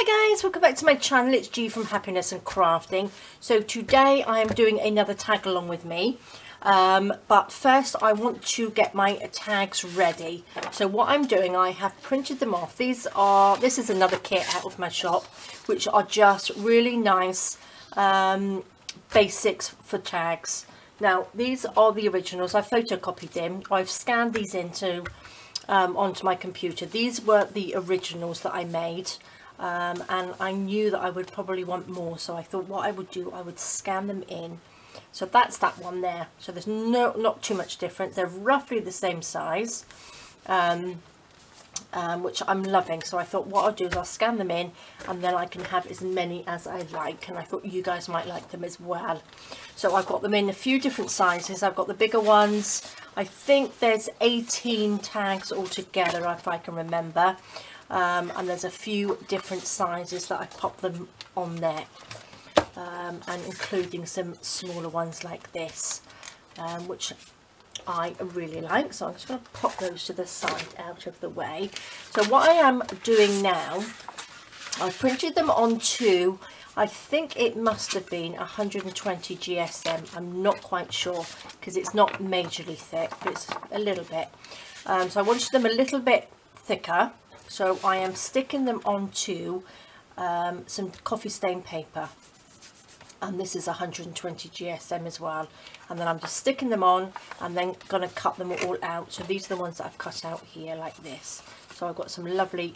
Hi guys, welcome back to my channel. It's G from Happiness and Crafting. So today I am doing another tag along with me, but first I want to get my tags ready. So what I'm doing, I have printed them off. This is another kit out of my shop, which are just really nice basics for tags. Now these are the originals. I photocopied them. I've scanned these into onto my computer. These were the originals that I made. And I knew that I would probably want more, so I thought what I would do, I would scan them in. So that's that one there. So there's not too much difference. They're roughly the same size, which I'm loving. So I thought what I'll do is I'll scan them in, and then I can have as many as I like. And I thought you guys might like them as well. So I've got them in a few different sizes. I've got the bigger ones. I think there's 18 tags altogether, if I can remember. And there's a few different sizes that I popped them on there, and including some smaller ones like this, which I really like. So I'm just going to pop those to the side out of the way. So what I am doing now, I printed them onto, I think it must have been 120 GSM. I'm not quite sure because it's not majorly thick, but it's a little bit. So I wanted them a little bit thicker. So I am sticking them onto some coffee stain paper, and this is 120 GSM as well. And then I'm just sticking them on and then going to cut them all out. So these are the ones that I've cut out here like this. So I've got some lovely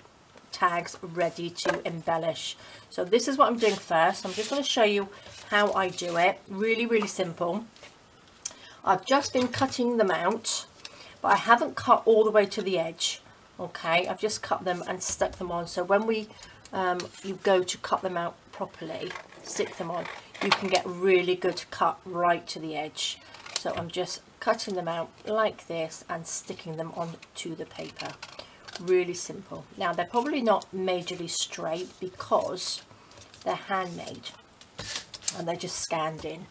tags ready to embellish. So this is what I'm doing first. I'm just going to show you how I do it. Really simple. I've just been cutting them out, but I haven't cut all the way to the edge. Okay, I've just cut them and stuck them on. So when you go to cut them out properly, stick them on, you can get really good cut right to the edge. So I'm just cutting them out like this and sticking them onto the paper. Really simple. Now they're probably not majorly straight because they're handmade and they're just scanned in.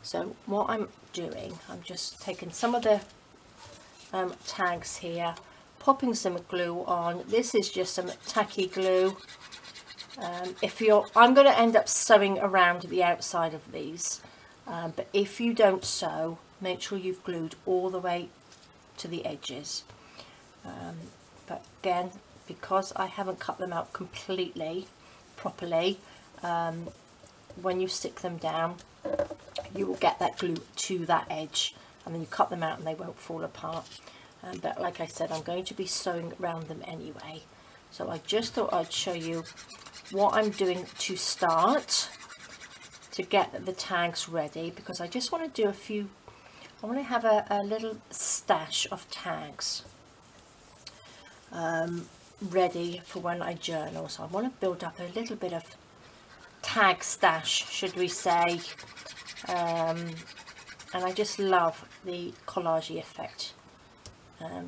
So what I'm doing, I'm just taking some of the tags here, popping some glue on. This is just some tacky glue. I'm going to end up sewing around the outside of these, but if you don't sew, make sure you've glued all the way to the edges. But again, because I haven't cut them out completely properly, when you stick them down, you will get that glue to that edge, and then you cut them out and they won't fall apart. But like I said, I'm going to be sewing around them anyway. So I just thought I'd show you what I'm doing to start to get the tags ready, because I just want to do I want to have a little stash of tags ready for when I journal. So I want to build up a little bit of tag stash, should we say, and I just love the collage effect.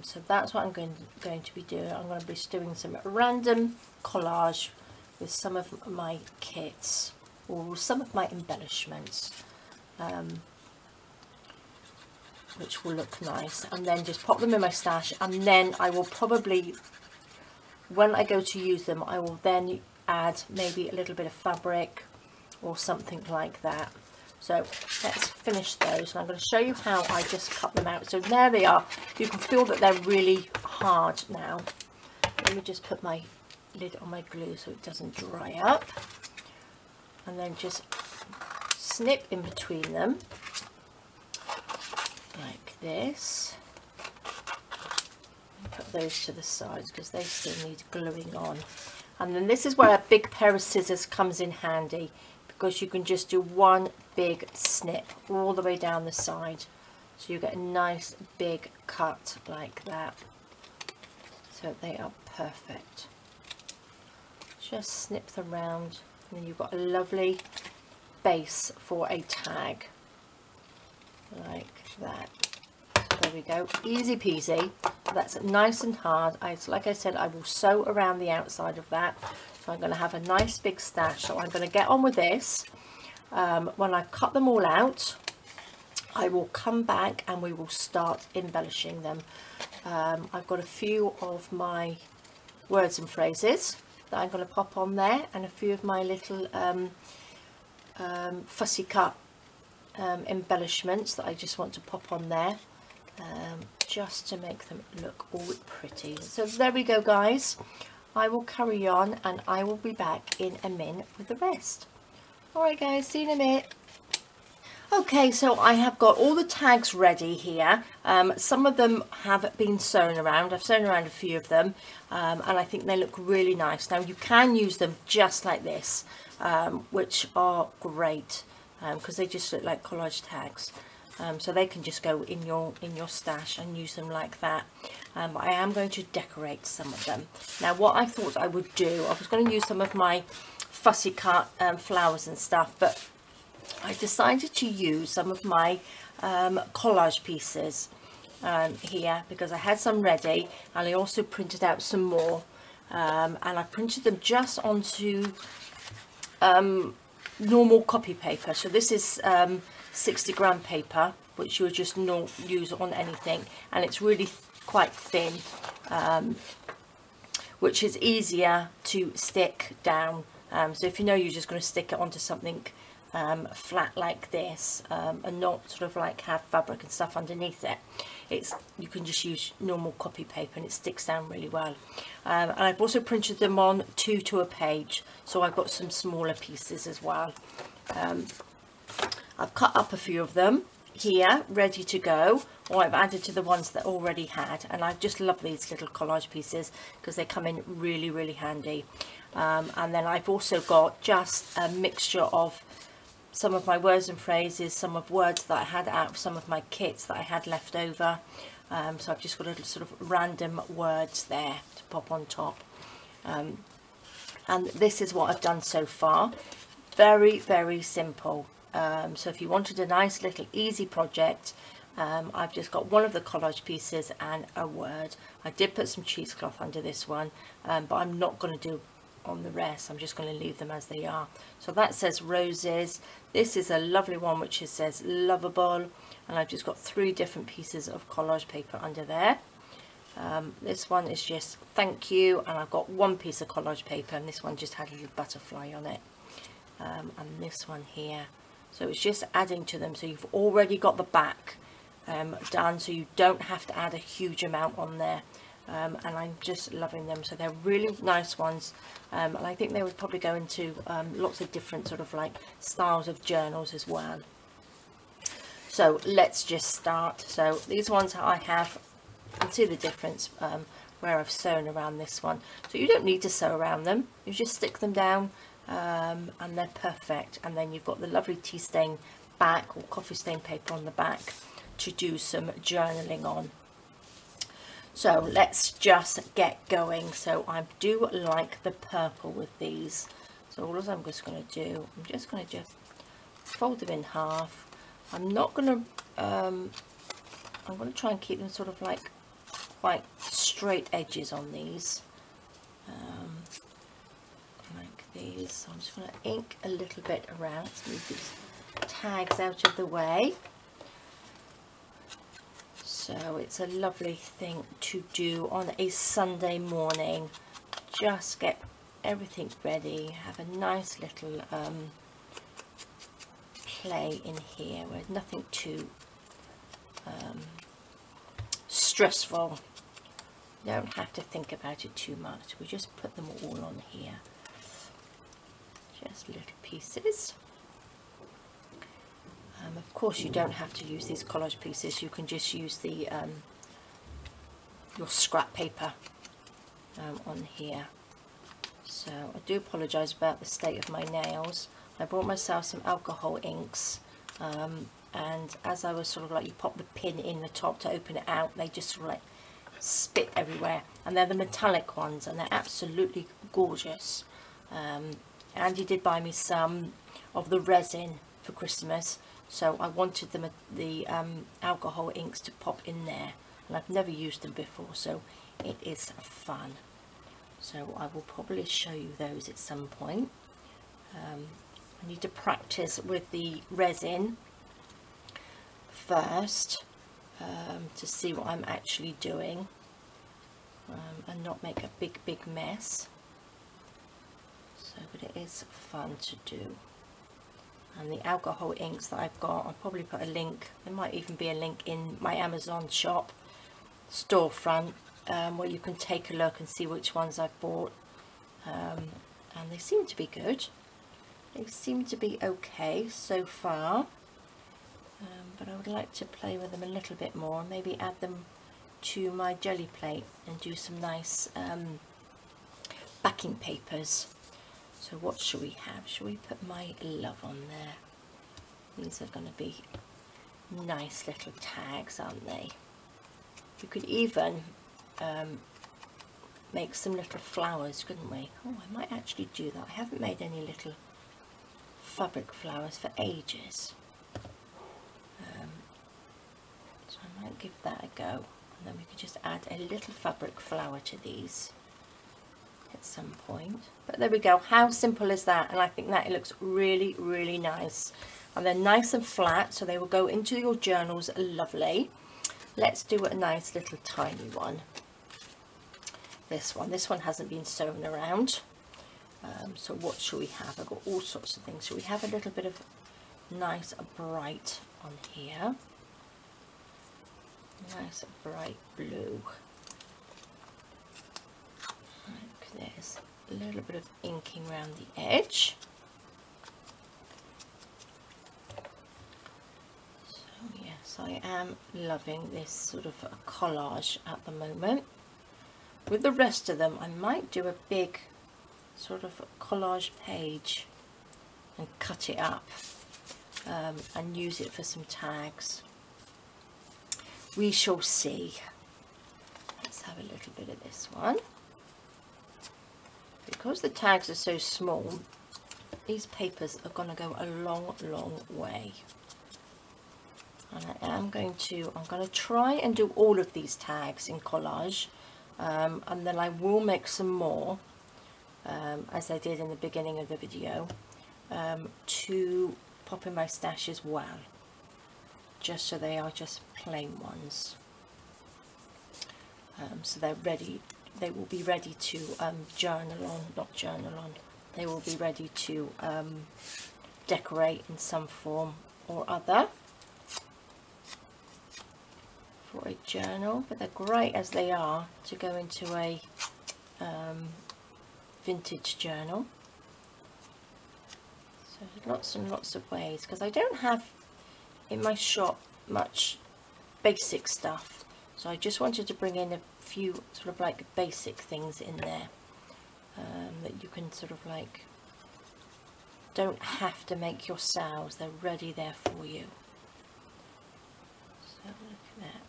So that's what I'm going to be doing. I'm going to be doing some random collage with some of my kits or some of my embellishments, which will look nice, and then just pop them in my stash. And then I will probably, when I go to use them, I will then add maybe a little bit of fabric or something like that. So let's finish those, and I'm going to show you how I just cut them out. So there they are. You can feel that they're really hard now. Let me just put my lid on my glue so it doesn't dry up, and then just snip in between them like this. Put those to the sides because they still need gluing on. And then this is where a big pair of scissors comes in handy, because you can just do one big snip all the way down the side, so you get a nice big cut like that. So they are perfect. Just snip them round, and then you've got a lovely base for a tag like that. There we go, easy peasy. That's nice and hard. Like I said, I will sew around the outside of that. So I'm going to have a nice big stash. So I'm going to get on with this. When I've cut them all out, I will come back and we will start embellishing them. I've got a few of my words and phrases that I'm going to pop on there, and a few of my little fussy cut embellishments that I just want to pop on there, just to make them look all pretty. So there we go, guys. I will carry on and I will be back in a minute with the rest. Alright guys, see you in a minute. Okay, so I have got all the tags ready here. Some of them have been sewn around. I've sewn around a few of them, and I think they look really nice. Now you can use them just like this, which are great, because they just look like collage tags. So they can just go in your stash and use them like that. But I am going to decorate some of them. Now what I thought I would do, I was going to use some of my fussy cut flowers and stuff, but I decided to use some of my collage pieces here, because I had some ready, and I also printed out some more, and I printed them just onto normal copy paper. So this is 60-gram paper, which you would just use on anything, and it's really quite thin, which is easier to stick down. So if you know you're just going to stick it onto something flat like this, and not sort of like have fabric and stuff underneath it, you can just use normal copy paper and it sticks down really well. And I've also printed them on 2 to a page, so I've got some smaller pieces as well. I've cut up a few of them here ready to go, or I've added to the ones that I already had, and I just love these little collage pieces because they come in really, really handy. And then I've also got just a mixture of some of my words and phrases, some of words that I had out of some of my kits that I had left over. So I've just got a little sort of random words there to pop on top. And this is what I've done so far. Very, very simple. So if you wanted a nice little easy project, I've just got one of the collage pieces and a word. I did put some cheesecloth under this one, but I'm not going to do on the rest. I'm just going to leave them as they are. So that says roses. This is a lovely one which says lovable, and I've just got 3 different pieces of collage paper under there. This one is just thank you, and I've got 1 piece of collage paper, and this one just had a little butterfly on it. And this one here, so it's just adding to them. So you've already got the back done, so you don't have to add a huge amount on there. And I'm just loving them. So they're really nice ones, and I think they would probably go into lots of different sort of like styles of journals as well. So let's just start. So these ones I have, you can see the difference where I've sewn around this one. So you don't need to sew around them, you just stick them down, and they're perfect. And then you've got the lovely tea stain back, or coffee stain paper on the back to do some journaling on. So let's just get going. So I do like the purple with these. So all I'm just going to do, I'm just going to fold them in half. I'm not going to, I'm going to try and keep them sort of like quite straight edges on these. Like these. So I'm just going to ink a little bit around. Let's move these tags out of the way. So it's a lovely thing to do on a Sunday morning. Just get everything ready, have a nice little play in here with nothing too stressful. You don't have to think about it too much. We just put them all on here. Just little pieces. Of course you don't have to use these collage pieces, you can just use the your scrap paper on here. So I do apologise about the state of my nails. I bought myself some alcohol inks, and as I was sort of like, you pop the pin in the top to open it out, they just sort of like spit everywhere, and they're the metallic ones and they're absolutely gorgeous. Andy did buy me some of the resin for Christmas, so I wanted them, the alcohol inks, to pop in there, and I've never used them before, so it is fun. So I will probably show you those at some point. I need to practice with the resin first to see what I'm actually doing, and not make a big mess. So, but it is fun to do. And the alcohol inks that I've got, I'll probably put a link, there might even be a link in my Amazon shop storefront, where you can take a look and see which ones I've bought, and they seem to be good. They seem to be okay so far, but I would like to play with them a little bit more, maybe add them to my jelly plate and do some nice backing papers. So what shall we have? Shall we put my love on there? These are going to be nice little tags, aren't they? You could even make some little flowers, couldn't we? Oh, I might actually do that. I haven't made any little fabric flowers for ages. So I might give that a go. And then we could just add a little fabric flower to these at some point. But there we go. How simple is that? And I think that it looks really, really nice. And they're nice and flat, so they will go into your journals lovely. Let's do a nice little tiny one. This one hasn't been sewn around. So what shall we have? I've got all sorts of things. So we have a little bit of nice bright on here. Nice bright blue. There's a little bit of inking around the edge. So yes, I am loving this sort of a collage at the moment. With the rest of them, I might do a big sort of collage page and cut it up and use it for some tags. We shall see. Let's have a little bit of this one. Because the tags are so small, these papers are going to go a long, long way. And I'm going to try and do all of these tags in collage, and then I will make some more, as I did in the beginning of the video, to pop in my stash as well, just so they are just plain ones. So they're ready. They will be ready to they will be ready to decorate in some form or other for a journal, but they're great as they are to go into a vintage journal. So there's lots and lots of ways, because I don't have in my shop much basic stuff, so I just wanted to bring in a few sort of like basic things in there that you can sort of like don't have to make yourselves. They're ready there for you. So look at that.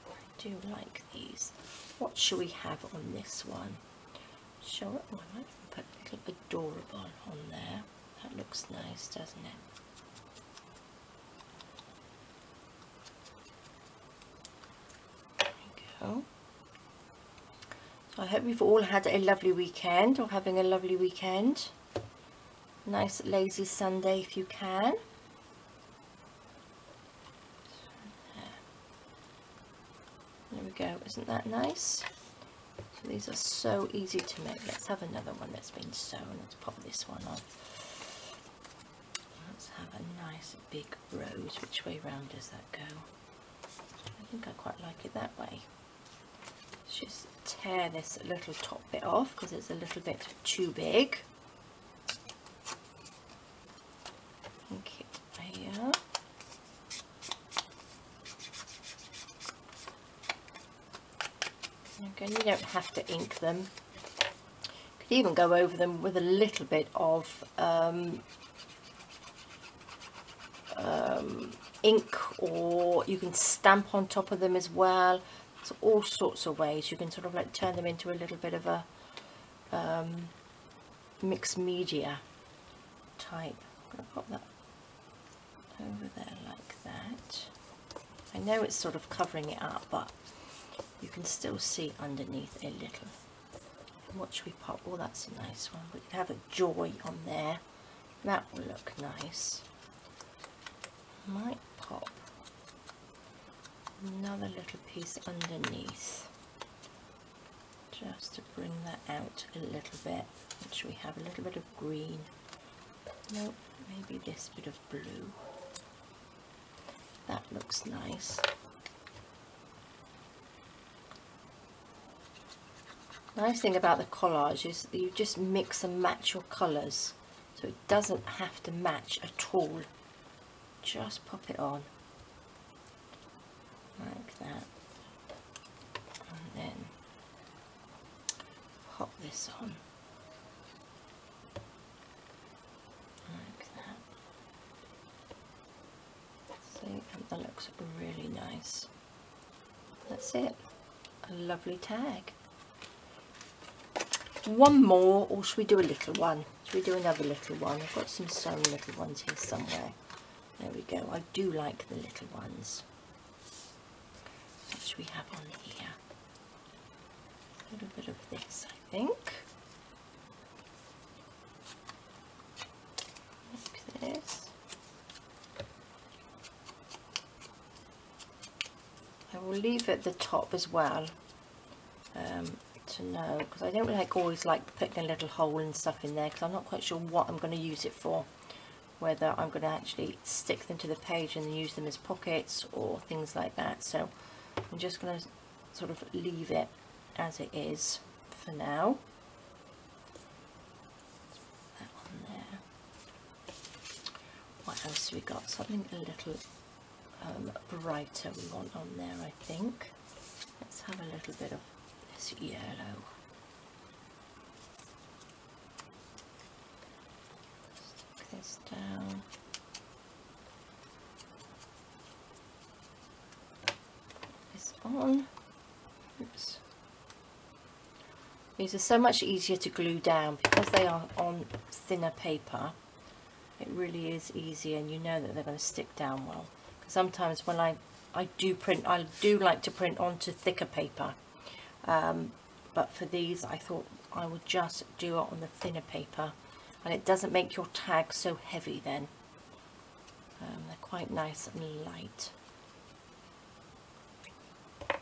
I do like these. What shall we have on this one? Oh, I might even put a little adorable on there. That looks nice, doesn't it? There we go. So I hope you've all had a lovely weekend, or having a lovely weekend. Nice lazy Sunday if you can. There we go, isn't that nice? So these are so easy to make. Let's have another one that's been sewn. Let's pop this one on. Let's have a nice big rose. Which way round does that go? I think I quite like it that way. Let's just tear this little top bit off because it's a little bit too big. Okay, here. Again, you don't have to ink them. You could even go over them with a little bit of ink, or you can stamp on top of them as well. So all sorts of ways you can sort of like turn them into a little bit of a mixed media type. I'm going to pop that over there like that. I know it's sort of covering it up, but you can still see underneath a little. And what should we pop? Oh, that's a nice one. We can have a joy on there. That will look nice. Might pop another little piece underneath. just to bring that out a little bit, which we have a little bit of green. Nope, maybe this bit of blue. That looks nice. Nice thing about the collage is that you just mix and match your colours, so it doesn't have to match at all. Just pop it on like that, and then pop this on like that. See, and that looks really nice. That's it, a lovely tag. One more, or should we do a little one? Should we do another little one? I've got some sewn little ones here somewhere. There we go. I do like the little ones. What should we have on here? A little bit of this, I think. Like this. I will leave it at the top as well. To know, because I don't always like putting a little hole and stuff in there, because I'm not quite sure what I'm going to use it for, whether I'm going to actually stick them to the page and use them as pockets or things like that. So I'm just going to sort of leave it as it is for now. That one there. What else have we got? Something a little brighter we want on there, I think. Let's have a little bit of this yellow. Stick this down. Put this on. Oops. These are so much easier to glue down because they are on thinner paper. It really is easy, and you know that they're going to stick down well. Sometimes when I do print, I do like to print onto thicker paper. But for these I thought I would just do it on the thinner paper, and it doesn't make your tag so heavy then. They're quite nice and light. A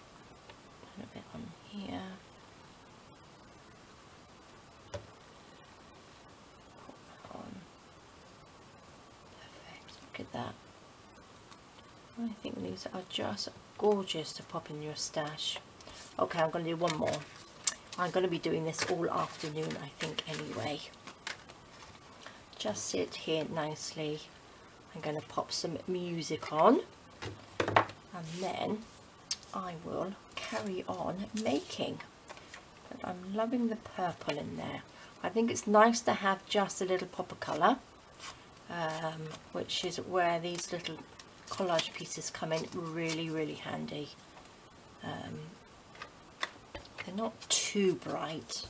little bit on here. Put that on. Perfect, look at that. I think these are just gorgeous to pop in your stash. Okay, I'm going to do one more. I'm going to be doing this all afternoon, I think, anyway. Just sit here nicely. I'm going to pop some music on, and then I will carry on making. But I'm loving the purple in there. I think it's nice to have just a little pop of colour, which is where these little collage pieces come in really, really handy. They're not too bright,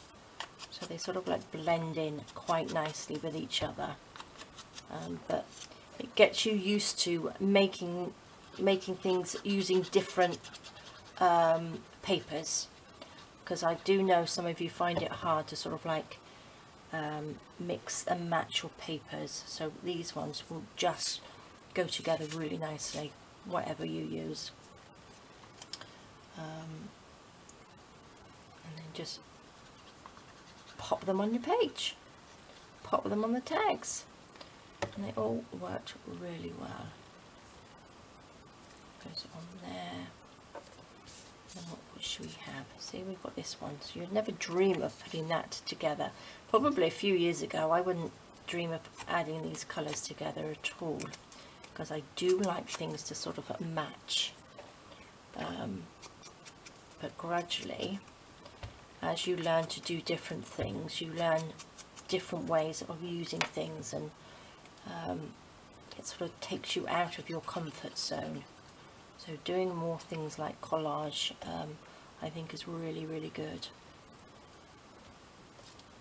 so they sort of like blend in quite nicely with each other, but it gets you used to making things using different papers, because I do know some of you find it hard to sort of like mix and match your papers, so these ones will just go together really nicely whatever you use. And then just pop them on your page, pop them on the tags, and they all worked really well. Goes on there. And what should we have? See, we've got this one, so you'd never dream of putting that together. Probably a few years ago I wouldn't dream of adding these colours together at all, because I do like things to sort of match, but gradually, as you learn to do different things, you learn different ways of using things, and it sort of takes you out of your comfort zone. So doing more things like collage, I think is really, really good.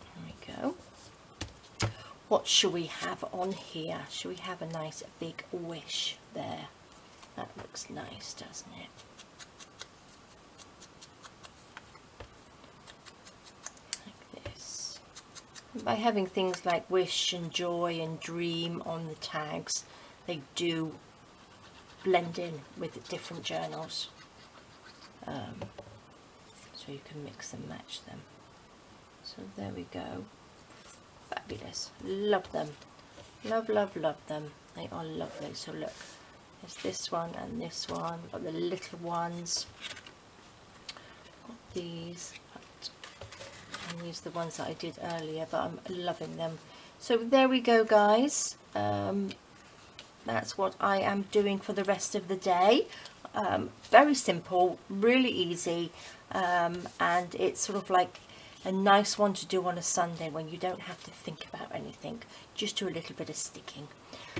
There we go. What should we have on here? Should we have a nice big wish there? That looks nice, doesn't it? Like this. By having things like wish and joy and dream on the tags, they do blend in with different journals. so you can mix and match them. So there we go. Fabulous. Love them. Love, love, love them. They are lovely. So look, there's this one and this one. We've got the little ones. Got these. And these are the ones that I did earlier, but I'm loving them. So there we go, guys. That's what I am doing for the rest of the day. Very simple, really easy, and it's sort of like a nice one to do on a Sunday when you don't have to think about anything. Just do a little bit of sticking.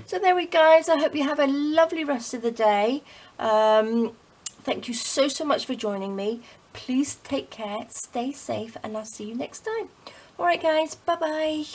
So there we go, guys. I hope you have a lovely rest of the day. Thank you so much for joining me. Please take care, stay safe, and I'll see you next time. All right, guys, bye bye.